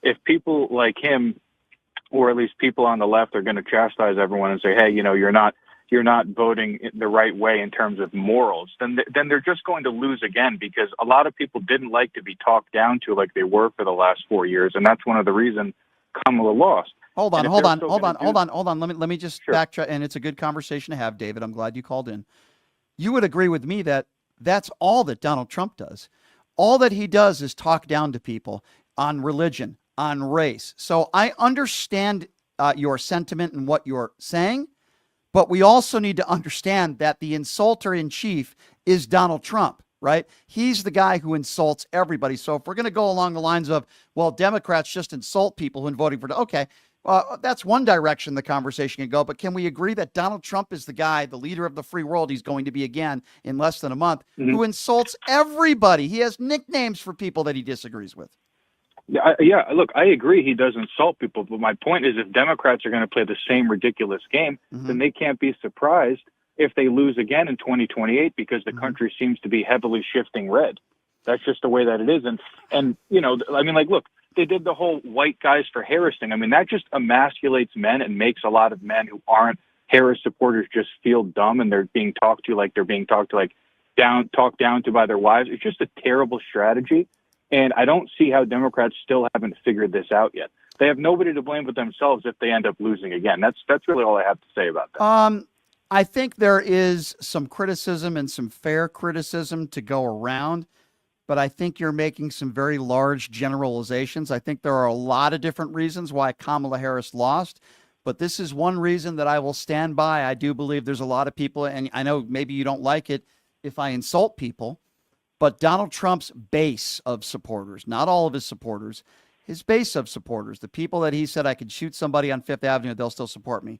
if people like him, or at least people on the left, are going to chastise everyone and say, hey, you're not voting the right way in terms of morals, then they're just going to lose again, because a lot of people didn't like to be talked down to like they were for the last 4 years, and that's one of the reasons Kamala lost. Hold on. Let me just backtrack, and it's a good conversation to have, David. I'm glad you called in. You would agree with me that that's all that Donald Trump does. All that he does is talk down to people on religion, on race. So I understand your sentiment and what you're saying, but we also need to understand that the insulter in chief is Donald Trump, right? He's the guy who insults everybody. So if we're going to go along the lines of, well, Democrats just insult people when voting for, okay, that's one direction the conversation can go. But can we agree that Donald Trump is the guy, the leader of the free world, he's going to be again in less than a month, who insults everybody? He has nicknames for people that he disagrees with. Yeah, look, I agree he does insult people, but my point is if Democrats are going to play the same ridiculous game, then they can't be surprised if they lose again in 2028, because the country seems to be heavily shifting red. That's just the way that it is. And look, they did the whole white guys for Harris thing. I mean, that just emasculates men and makes a lot of men who aren't Harris supporters just feel dumb, and they're being talked to like talked down to by their wives. It's just a terrible strategy. And I don't see how Democrats still haven't figured this out yet. They have nobody to blame but themselves if they end up losing again. That's really all I have to say about that. I think there is some criticism and some fair criticism to go around, but I think you're making some very large generalizations. I think there are a lot of different reasons why Kamala Harris lost, but this is one reason that I will stand by. I do believe there's a lot of people, and I know maybe you don't like it if I insult people, but Donald Trump's base of supporters, not all of his supporters, his base of supporters, the people that he said I could shoot somebody on Fifth Avenue, they'll still support me.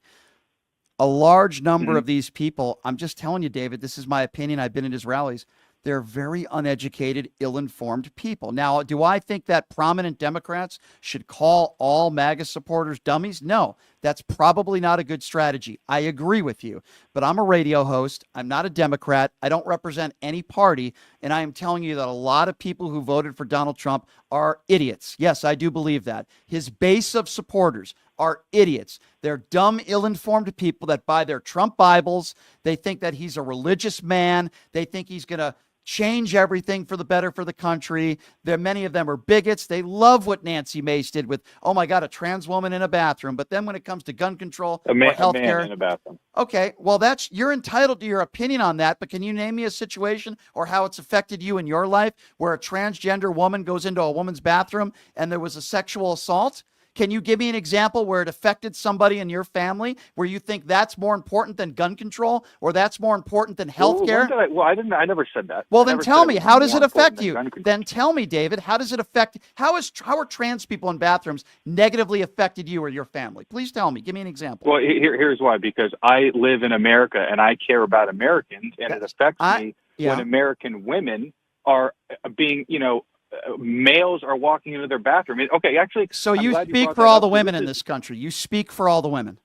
A large number of these people, I'm just telling you, David, this is my opinion. I've been at his rallies. They're very uneducated, ill-informed people. Now, do I think that prominent Democrats should call all MAGA supporters dummies? No, that's probably not a good strategy. I agree with you, but I'm a radio host. I'm not a Democrat. I don't represent any party, and I am telling you that a lot of people who voted for Donald Trump are idiots. Yes, I do believe that. His base of supporters are idiots. They're dumb, ill-informed people that buy their Trump Bibles. They think that he's a religious man. They think he's going to change everything for the better for the country. Many of them are bigots. They love what Nancy Mace did with, oh my God, a trans woman in a bathroom. But then when it comes to gun control or health care, in a bathroom. Okay, well, you're entitled to your opinion on that. But can you name me a situation or how it's affected you in your life where a transgender woman goes into a woman's bathroom and there was a sexual assault? Can you give me an example where it affected somebody in your family where you think that's more important than gun control or that's more important than health care? I never said that. Well, then tell me, how does it affect you? Then tell me, David, how does it affect, how are trans people in bathrooms negatively affected you or your family? Please tell me. Give me an example. Well, here's why. Because I live in America and I care about Americans, and it affects me when American women are being, males are walking into their bathroom. Okay, actually. So you speak for all the women in this country. You speak for all the women.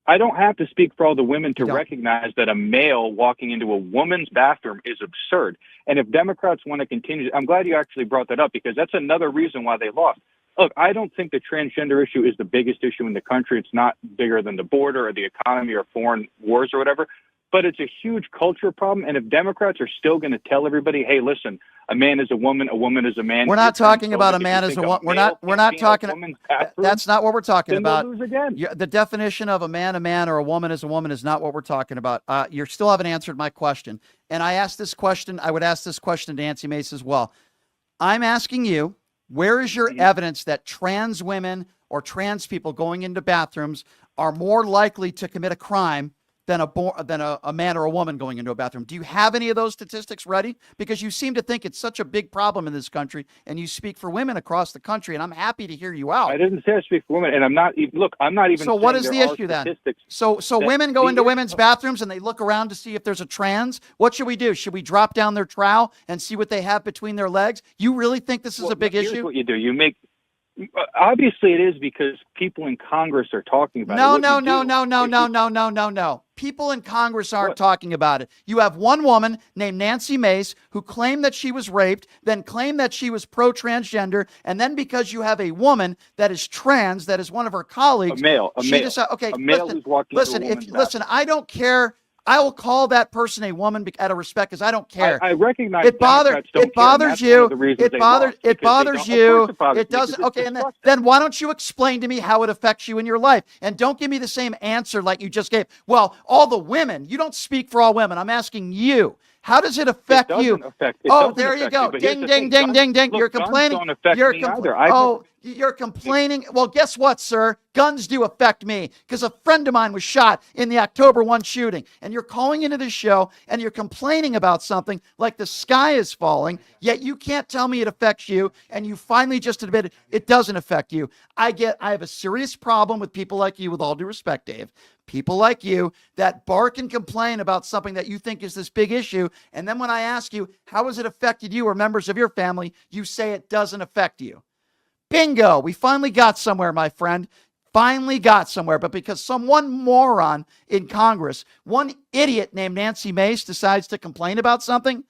I don't have to speak for all the women to recognize that a male walking into a woman's bathroom is absurd. And if Democrats want to continue, I'm glad you actually brought that up, because that's another reason why they lost. Look, I don't think the transgender issue is the biggest issue in the country. It's not bigger than the border or the economy or foreign wars or whatever. But it's a huge culture problem. And if Democrats are still going to tell everybody, hey, listen, a man is a woman is a man. We're not talking about a man as a woman. We're not talking. That's not what we're talking about. Lose again. The definition of a man, or a woman is not what we're talking about. You still haven't answered my question. And I asked this question. I would ask this question to Nancy Mace as well. I'm asking you, where is your evidence that trans women or trans people going into bathrooms are more likely to commit a crime than a man or a woman going into a bathroom? Do you have any of those statistics ready? Because you seem to think it's such a big problem in this country, and you speak for women across the country, and I'm happy to hear you out. I didn't say I speak for women, and I'm not even. Look, I'm not even. So what is the issue then? So women go into women's bathrooms and they look around to see if there's a trans. What should we do? Should we drop down their trowel and see what they have between their legs? You really think this is a big issue? Here's what you do. You make. Obviously, it is, because people in Congress are talking about it. No. people in Congress aren't What? talking about it. You have one woman named Nancy Mace who claimed that she was raped, then claimed that she was pro-transgender, and then because you have a woman that is trans, that is one of her colleagues, A male. Okay, A male who's walking into a woman's bathroom. I don't care. I will call that person a woman out of respect because I don't care. I recognize it bothers you. It bothers you. It doesn't. Okay, and then why don't you explain to me how it affects you in your life? And don't give me the same answer like you just gave. Well, all the women. You don't speak for all women. I'm asking you. How does it affect you? There you go. Ding, ding, ding, ding, ding. You're complaining. You're complaining. Well, guess what, sir? Guns do affect me because a friend of mine was shot in the October 1 shooting. And you're calling into this show and you're complaining about something like the sky is falling, yet you can't tell me it affects you. And you finally just admitted it doesn't affect you. I have a serious problem with people like you, with all due respect, Dave. People like you that bark and complain about something that you think is this big issue. And then when I ask you, how has it affected you or members of your family? You say it doesn't affect you. Bingo. We finally got somewhere, my friend. Finally got somewhere. But because one moron in Congress, one idiot named Nancy Mace decides to complain about something,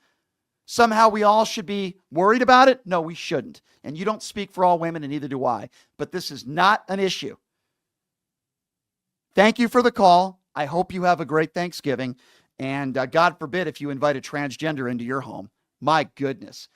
somehow we all should be worried about it? No, we shouldn't. And you don't speak for all women, and neither do I. But this is not an issue. Thank you for the call. I hope you have a great Thanksgiving. And God forbid if you invite a transgender into your home. My goodness.